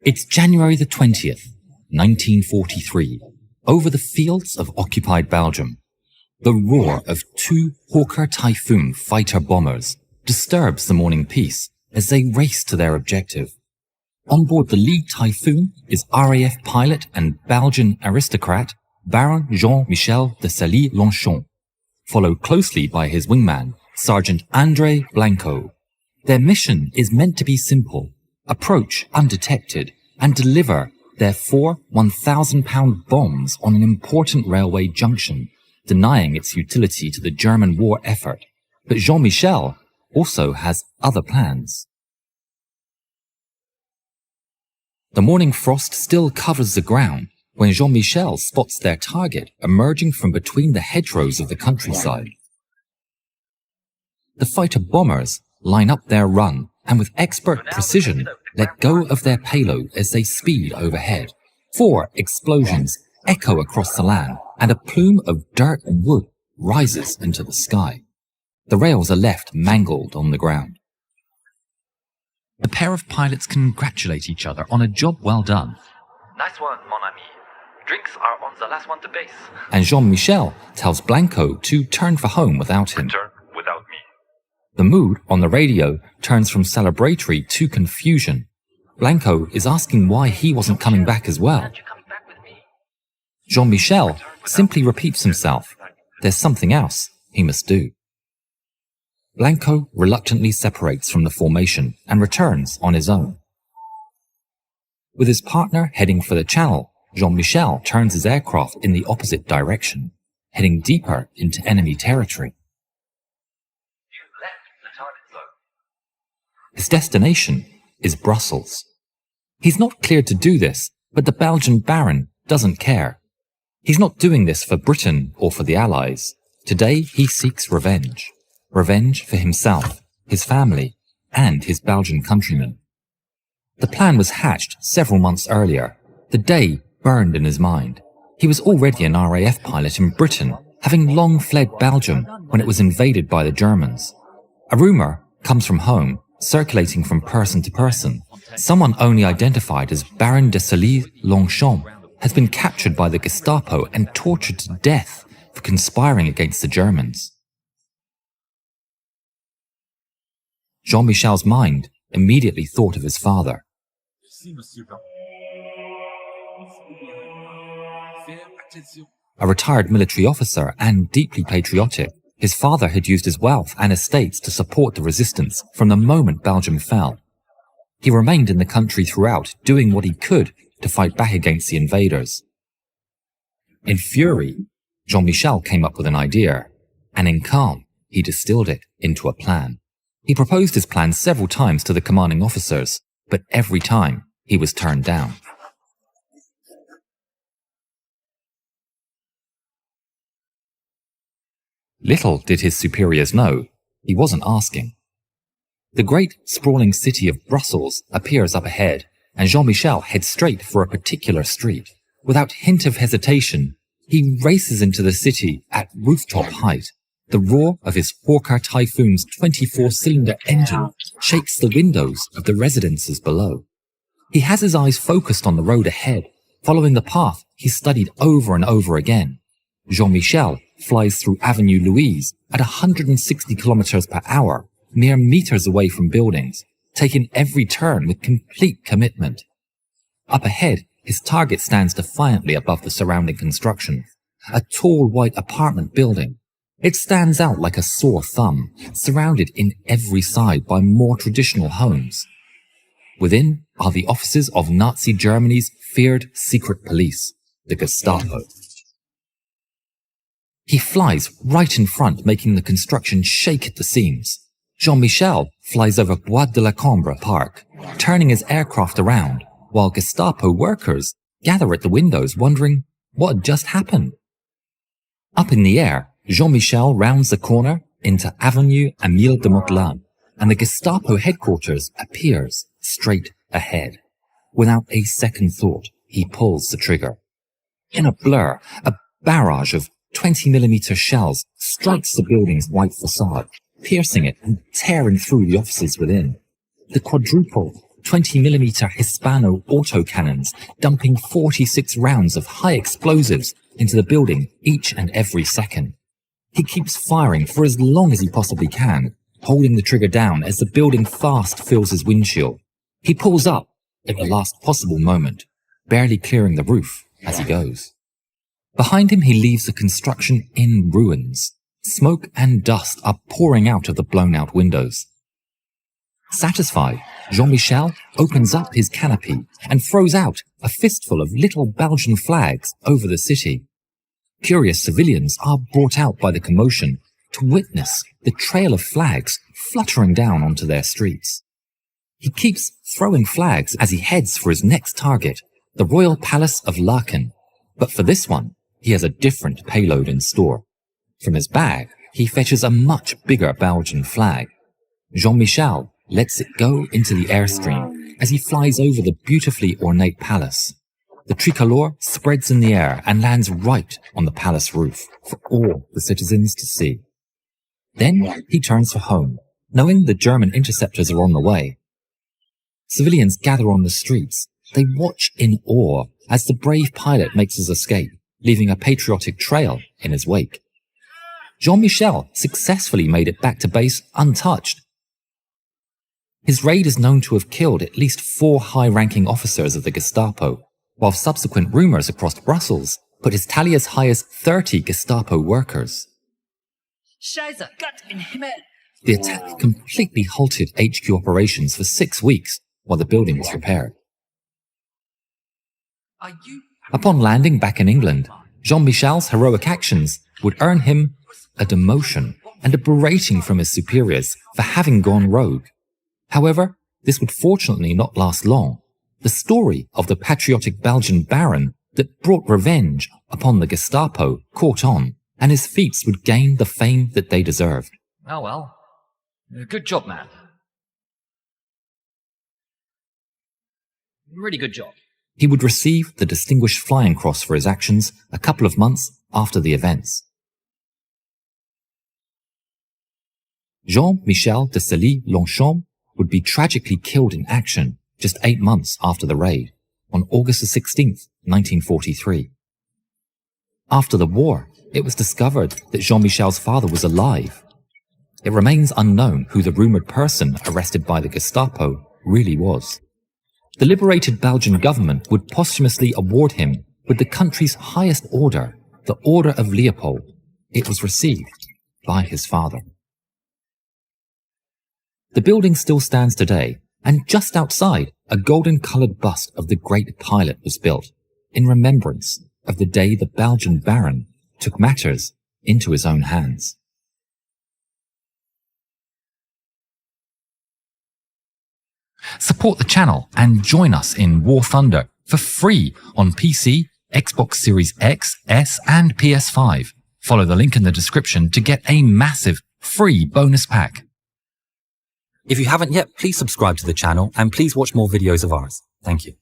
It's January the 20th, 1943. Over the fields of occupied Belgium, the roar of two Hawker Typhoon fighter bombers disturbs the morning peace as they race to their objective. On board the lead Typhoon is RAF pilot and Belgian aristocrat Baron Jean-Michel de Sailly-Longchamp, followed closely by his wingman, Sergeant André Blanco. Their mission is meant to be simple: approach undetected and deliver their 4 1,000-pound bombs on an important railway junction, denying its utility to the German war effort. But Jean-Michel also has other plans. The morning frost still covers the ground when Jean-Michel spots their target emerging from between the hedgerows of the countryside. The fighter bombers line up their run and with expert precision let go of their payload as they speed overhead. 4 explosions echo across the land and a plume of dirt and wood rises into the sky. The rails are left mangled on the ground. The pair of pilots congratulate each other on a job well done. Nice one, mon ami. Drinks are on the last one to base. And Jean-Michel tells Blanco to turn for home without him. Return without me. The mood on the radio turns from celebratory to confusion. Blanco is asking why he wasn't coming back as well. Jean-Michel simply repeats himself. There's something else he must do. Blanco reluctantly separates from the formation and returns on his own. With his partner heading for the channel, Jean-Michel turns his aircraft in the opposite direction, heading deeper into enemy territory. His destination is Brussels. He's not cleared to do this, but the Belgian Baron doesn't care. He's not doing this for Britain or for the Allies. Today he seeks revenge. Revenge for himself, his family, and his Belgian countrymen. The plan was hatched several months earlier. The day burned in his mind. He was already an RAF pilot in Britain, having long fled Belgium when it was invaded by the Germans. A rumour comes from home, circulating from person to person. Someone only identified as Baron de Sailly-Longchamp has been captured by the Gestapo and tortured to death for conspiring against the Germans. Jean-Michel's mind immediately thought of his father. A retired military officer and deeply patriotic, his father had used his wealth and estates to support the resistance from the moment Belgium fell. He remained in the country throughout, doing what he could to fight back against the invaders. In fury, Jean-Michel came up with an idea, and in calm, he distilled it into a plan. He proposed his plan several times to the commanding officers, but every time he was turned down. Little did his superiors know, he wasn't asking. The great sprawling city of Brussels appears up ahead, and Jean-Michel heads straight for a particular street. Without hint of hesitation, he races into the city at rooftop height. The roar of his Hawker Typhoon's 24-cylinder engine shakes the windows of the residences below. He has his eyes focused on the road ahead, following the path he studied over and over again. Jean-Michel flies through Avenue Louise at 160 kilometers per hour, mere meters away from buildings, taking every turn with complete commitment. Up ahead, his target stands defiantly above the surrounding construction, a tall white apartment building. It stands out like a sore thumb, surrounded in every side by more traditional homes. Within are the offices of Nazi Germany's feared secret police, the Gestapo. He flies right in front, making the construction shake at the seams. Jean-Michel flies over Bois de la Cambre Park, turning his aircraft around, while Gestapo workers gather at the windows wondering what had just happened. Up in the air, Jean-Michel rounds the corner into Avenue Émile de Montland, and the Gestapo headquarters appears straight ahead. Without a second thought, he pulls the trigger. In a blur, a barrage of 20mm shells strikes the building's white facade, piercing it and tearing through the offices within. The quadruple 20mm Hispano autocannons, dumping 46 rounds of high explosives into the building each and every second. He keeps firing for as long as he possibly can, holding the trigger down as the building fast fills his windshield. He pulls up at the last possible moment, barely clearing the roof as he goes. Behind him, he leaves the construction in ruins. Smoke and dust are pouring out of the blown-out windows. Satisfied, Jean-Michel opens up his canopy and throws out a fistful of little Belgian flags over the city. Curious civilians are brought out by the commotion to witness the trail of flags fluttering down onto their streets. He keeps throwing flags as he heads for his next target, the Royal Palace of Laeken. But for this one, he has a different payload in store. From his bag, he fetches a much bigger Belgian flag. Jean-Michel lets it go into the airstream as he flies over the beautifully ornate palace. The tricolor spreads in the air and lands right on the palace roof for all the citizens to see. Then he turns for home, knowing the German interceptors are on the way. Civilians gather on the streets. They watch in awe as the brave pilot makes his escape, leaving a patriotic trail in his wake. Jean-Michel successfully made it back to base untouched. His raid is known to have killed at least 4 high-ranking officers of the Gestapo, while subsequent rumours across Brussels put his tally as high as 30 Gestapo workers. The attack completely halted HQ operations for 6 weeks while the building was repaired. Upon landing back in England, Jean-Michel's heroic actions would earn him a demotion and a berating from his superiors for having gone rogue. However, this would fortunately not last long. The story of the patriotic Belgian baron that brought revenge upon the Gestapo caught on, and his feats would gain the fame that they deserved. Oh well. Good job, man. Really good job. He would receive the Distinguished Flying Cross for his actions a couple of months after the events. Jean-Michel de Sailly-Longchamp would be tragically killed in action just 8 months after the raid, on August 16, 1943. After the war, it was discovered that Jean-Michel's father was alive. It remains unknown who the rumoured person arrested by the Gestapo really was. The liberated Belgian government would posthumously award him with the country's highest order, the Order of Leopold. It was received by his father. The building still stands today, and just outside, a golden-coloured bust of the great pilot was built, in remembrance of the day the Belgian baron took matters into his own hands. Support the channel and join us in War Thunder for free on PC, Xbox Series X, S and PS5. Follow the link in the description to get a massive free bonus pack. If you haven't yet, please subscribe to the channel and please watch more videos of ours. Thank you.